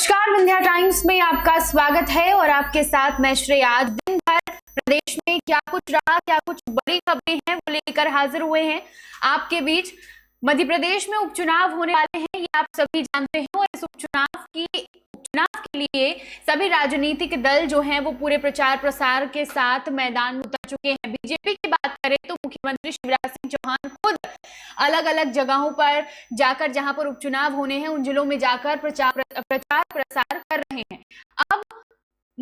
नमस्कार, विंध्या टाइम्स में आपका स्वागत है और आपके साथ मैं श्रेया। आज दिन भर प्रदेश में क्या कुछ रहा, क्या कुछ बड़ी खबरें हैं वो लेकर हाजिर हुए हैं आपके बीच। मध्य प्रदेश में उपचुनाव होने वाले हैं, ये आप सभी जानते हैं, और इस उपचुनाव के लिए सभी राजनीतिक दल जो हैं वो पूरे प्रचार प्रसार के साथ मैदान में उतर चुके हैं। बीजेपी की बात करें तो मुख्यमंत्री शिवराज सिंह चौहान खुद अलग अलग जगहों पर जाकर, जहां पर उपचुनाव होने हैं उन जिलों में जाकर प्रचार प्रसार कर रहे हैं। अब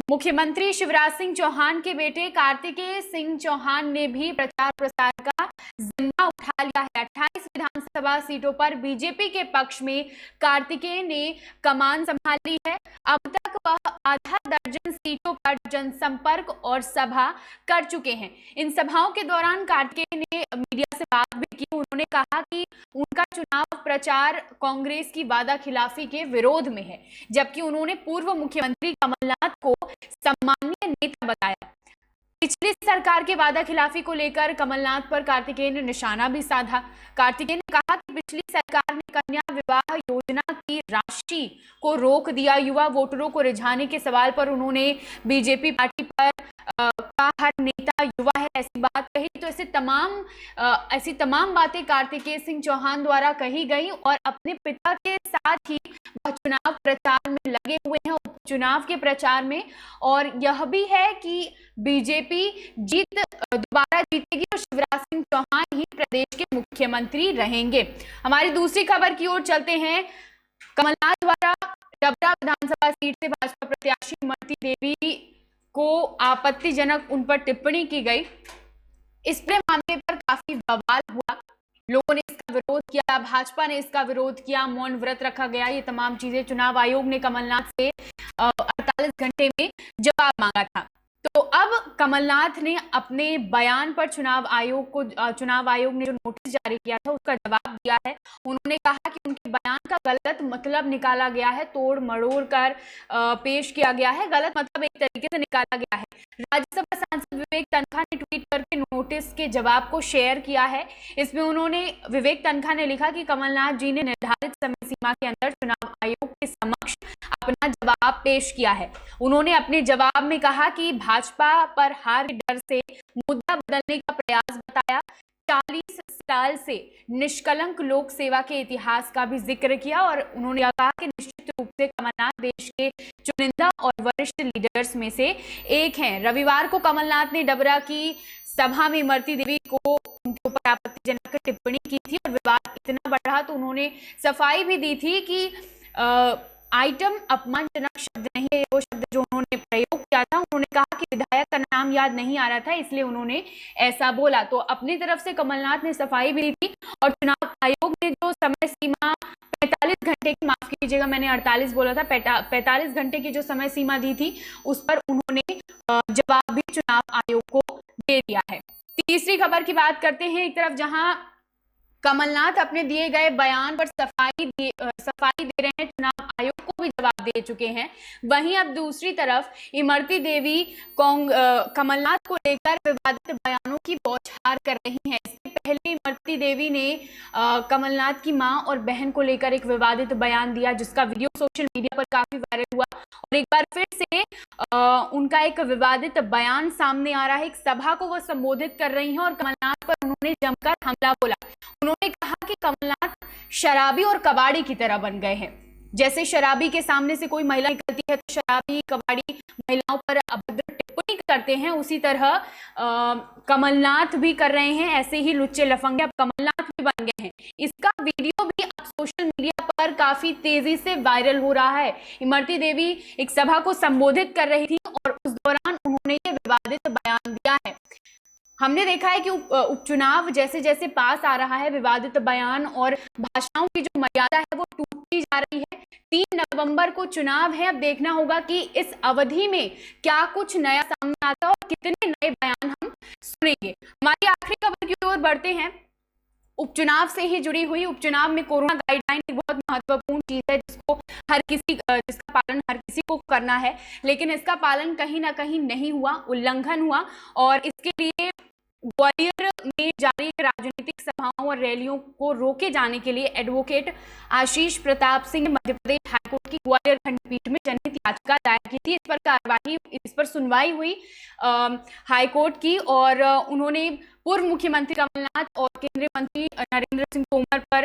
मुख्यमंत्री शिवराज सिंह चौहान के बेटे कार्तिकेय सिंह चौहान ने भी प्रचार प्रसार का जिम्मा उठा लिया है। 28 विधानसभा सीटों पर बीजेपी के पक्ष में कार्तिकेय ने कमान संभाली है। अब तक वह आधा दर्जन सीटों पर जनसंपर्क और सभा कर चुके हैं। इन सभाओं के दौरान कार्तिकेय ने मीडिया से बात भी की। उन्होंने कहा कि उनका चुनाव प्रचार कांग्रेस की वादा खिलाफी के विरोध में है, जबकि उन्होंने पूर्व मुख्यमंत्री कमलनाथ को सम्मानीय नेता बताया। पिछली सरकार के वादा खिलाफी को लेकर कमलनाथ पर कार्तिकेय ने निशाना भी साधा। कार्तिकेय ने कहा कि पिछली सरकार ने कन्या विवाह योजना की राशि को रोक दिया। युवा वोटरों को रिझाने के सवाल पर उन्होंने बीजेपी पार्टी पर का हर नेता युवा है ऐसी बात कही। तो ऐसी तमाम बातें कार्तिकेय सिंह चौहान द्वारा कही गई और अपने पिता के साथ ही वह चुनाव प्रचार में लगे हुए हैं, उपचुनाव के प्रचार में। और यह भी है कि बीजेपी दोबारा जीतेगी और शिवराज सिंह चौहान ही प्रदेश के मुख्यमंत्री रहेंगे। हमारी दूसरी खबर की ओर चलते हैं। कमलनाथ द्वारा डबरा विधानसभा सीट से भाजपा प्रत्याशी इमरती देवी को आपत्तिजनक उन पर टिप्पणी की गई। इस पूरे मामले पर काफी बवाल हुआ, लोगों ने इसका विरोध किया, भाजपा ने इसका विरोध किया, मौन व्रत रखा गया। ये तमाम चीजें चुनाव आयोग ने कमलनाथ से 48 घंटे में जवाब मांगा था। तो अब कमलनाथ ने अपने बयान पर चुनाव आयोग ने जो नोटिस जारी किया था उसका जवाब दिया है। उन्होंने कहा कि उनके बयान का गलत मतलब निकाला गया है, तोड़ मरोड़ कर पेश किया गया है, गलत मतलब एक तरीके से निकाला गया है। राज्यसभा सांसद विवेक तनखा ने ट्वीट करके नोटिस के जवाब को शेयर किया है। इसमें विवेक तनखा ने लिखा कि कमलनाथ जी ने निर्धारित समय सीमा के अंदर चुनाव आयोग के समक्ष अपना जवाब पेश किया है। उन्होंने अपने जवाब में कहा कि भाजपा पर हार के डर से मुद्दा बदलने का प्रयास बताया। 40 साल से निष्कलंक लोक सेवा के इतिहास का भी जिक्र किया और उन्होंने कहा कि निश्चित रूप से कमलनाथ देश के चुनिंदा और वरिष्ठ लीडर्स में से एक हैं। रविवार को कमलनाथ ने डबरा की सभा में इमरती देवी को उनके ऊपर आपत्तिजनक टिप्पणी की थी और विवाद इतना बढ़ा तो उन्होंने सफाई भी दी थी कि आइटम अपमानजनक शब्द नहीं है वो शब्द जो उन्होंने प्रयोग किया था। उन्होंने कहा कि विधायक का नाम याद नहीं आ रहा था इसलिए उन्होंने ऐसा बोला। तो अपनी तरफ से कमलनाथ ने सफाई भी दी थी और चुनाव आयोग ने जो समय सीमा 45 घंटे की, माफ कीजिएगा मैंने 48 बोला था, 45 घंटे की जो समय सीमा दी थी उस पर उन्होंने जवाब भी चुनाव आयोग को दे दिया है। तीसरी खबर की बात करते हैं। एक तरफ जहां कमलनाथ अपने दिए गए बयान पर सफाई दे रहे हैं, चुनाव आयोग को भी जवाब दे चुके हैं, वहीं अब दूसरी तरफ इमरती देवी कमलनाथ को लेकर विवादित बयानों की बौछार कर रही हैं। इससे पहले इमरती देवी ने कमलनाथ की मां और बहन को लेकर एक विवादित बयान दिया जिसका वीडियो सोशल मीडिया पर काफी वायरल हुआ और एक बार फिर से उनका एक विवादित बयान सामने आ रहा है। एक सभा को वो संबोधित कर रही हैं और कमलनाथ पर उन्होंने जमकर हमला बोला। उन्होंने कहा कि कमलनाथ शराबी और कबाड़ी की तरह बन गए हैं। जैसे शराबी के सामने से कोई महिला निकलती है तो शराबी कबाड़ी महिलाओं पर अभद्र टिप्पणी करते हैं, उसी तरह कमलनाथ भी कर रहे हैं। ऐसे ही लुच्चे लफंगे अब कमलनाथ भी बन गए हैं। इसका वीडियो भी अब सोशल मीडिया पर काफी तेजी से वायरल हो रहा है। इमरती देवी एक सभा को संबोधित कर रही थी और उस दौरान उन्होंने ये विवादित बयान दिया है। हमने देखा है कि उपचुनाव जैसे जैसे पास आ रहा है, विवादित बयान और भाषाओं की जो मर्यादा है वो टूटती जा रही है। 3 नवंबर को चुनाव है। अब देखना होगा कि इस अवधि में क्या कुछ नया सामने आता है और कितने नए बयान हम सुनेंगे। हमारी आखिरी खबर की ओर बढ़ते हैं। उपचुनाव से ही जुड़ी हुई, उपचुनाव में कोरोना गाइडलाइन एक बहुत महत्वपूर्ण चीज है जिसका पालन हर किसी को करना है, लेकिन इसका पालन कहीं ना कहीं नहीं हुआ, उल्लंघन हुआ और इसके लिए ग्वालियर में जारी राजनीतिक सभाओं और रैलियों को रोके जाने के लिए एडवोकेट आशीष प्रताप सिंह ने मध्य प्रदेश हाईकोर्ट की ग्वालियर खंडपीठ में जनहित याचिका दायर की थी। इस पर सुनवाई हुई हाईकोर्ट की, और उन्होंने पूर्व मुख्यमंत्री कमलनाथ और केंद्रीय मंत्री नरेंद्र सिंह तोमर पर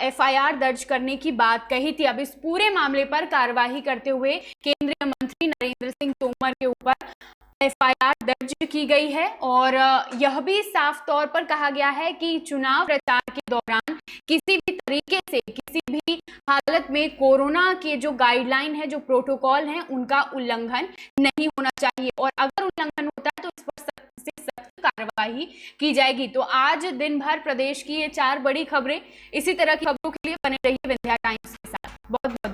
एफआईआर दर्ज करने की बात कही थी। अब इस पूरे मामले पर कार्यवाही करते हुए केंद्रीय मंत्री नरेंद्र सिंह तोमर के ऊपर एफआईआर दर्ज की गई है, और यह भी साफ तौर पर कहा गया है कि चुनाव प्रचार के दौरान किसी भी तरीके से, किसी भी हालत में कोरोना के जो गाइडलाइन है, जो प्रोटोकॉल हैं, उनका उल्लंघन नहीं होना चाहिए, और अगर उल्लंघन होता है तो इस पर सख्त से सख्त कार्रवाई की जाएगी। तो आज दिन भर प्रदेश की ये 4 बड़ी खबरें। इसी तरह की खबरों के लिए बने रहिए विंध्या टाइम्स के साथ। बहुत बहुत